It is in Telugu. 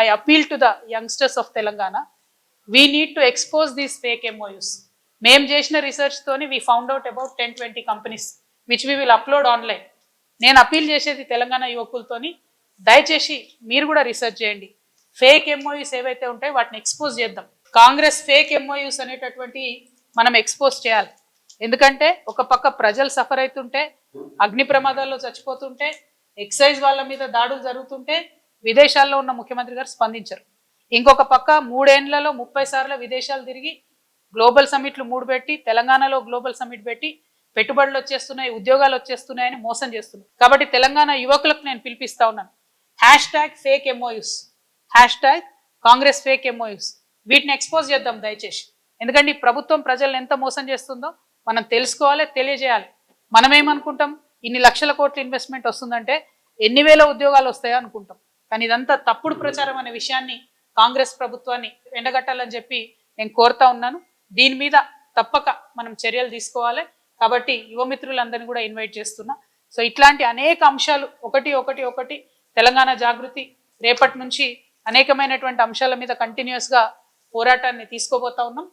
I appeal to the youngsters of Telangana. We need to expose these fake MOUs. మేము చేసిన రీసెర్చ్ తోని we found out about 10-20 companies which we will upload online. నేను అపీల్ చేసేది తెలంగాణ యువకులతోని, దయచేసి మీరు కూడా రీసెర్చ్ చేయండి. ఫేక్ MOUs ఏవైతే ఉంటాయో వాటిని ఎక్స్పోజ్ చేద్దాం. కాంగ్రెస్ ఫేక్ MOUs అనేటటువంటి మనం ఎక్స్పోజ్ చేయాలి. ఎందుకంటే ఒక పక్క ప్రజలు సఫర్ అవుతుంటే, అగ్ని ప్రమాదాల్లో చచ్చిపోతుంటే, ఎక్సైజ్ వాళ్ళ మీద దాడులు జరుగుతుంటే విదేశాల్లో ఉన్న ముఖ్యమంత్రి గారు స్పందించరు. ఇంకొక పక్క 3 ఏళ్లలో 30 సార్లు విదేశాలు తిరిగి గ్లోబల్ సమ్మిట్లు 3 పెట్టి, తెలంగాణలో గ్లోబల్ సమ్మిట్ పెట్టి పెట్టుబడులు వచ్చేస్తున్నాయి, ఉద్యోగాలు వచ్చేస్తున్నాయని మోసం చేస్తున్నారు. కాబట్టి తెలంగాణ యువకులకు నేను పిలిపిస్తా ఉన్నాను, #fake MOUs, #Congress fake MOUs, వీటిని ఎక్స్పోజ్ చేద్దాం దయచేసి. ఎందుకంటే ఈ ప్రభుత్వం ప్రజలను ఎంత మోసం చేస్తుందో మనం తెలుసుకోవాలి, తెలియజేయాలి. మనం ఏమనుకుంటాం, ఇన్ని లక్షల కోట్ల ఇన్వెస్ట్మెంట్ వస్తుందంటే ఎన్ని వేల ఉద్యోగాలు వస్తాయో అనుకుంటాం. కానీ ఇదంతా తప్పుడు ప్రచారం అనే విషయాన్ని కాంగ్రెస్ ప్రభుత్వాన్ని ఎండగట్టాలని చెప్పి నేను కోరుతా ఉన్నాను. దీని మీద తప్పక మనం చర్యలు తీసుకోవాలి. కాబట్టి యువమిత్రులందరినీ కూడా ఇన్వైట్ చేస్తున్నా. సో ఇట్లాంటి అనేక అంశాలు ఒకటి తెలంగాణ జాగృతి రేపటి నుంచి అనేకమైనటువంటి అంశాల మీద కంటిన్యూస్గా పోరాటాన్ని తీసుకోబోతా ఉన్నాం.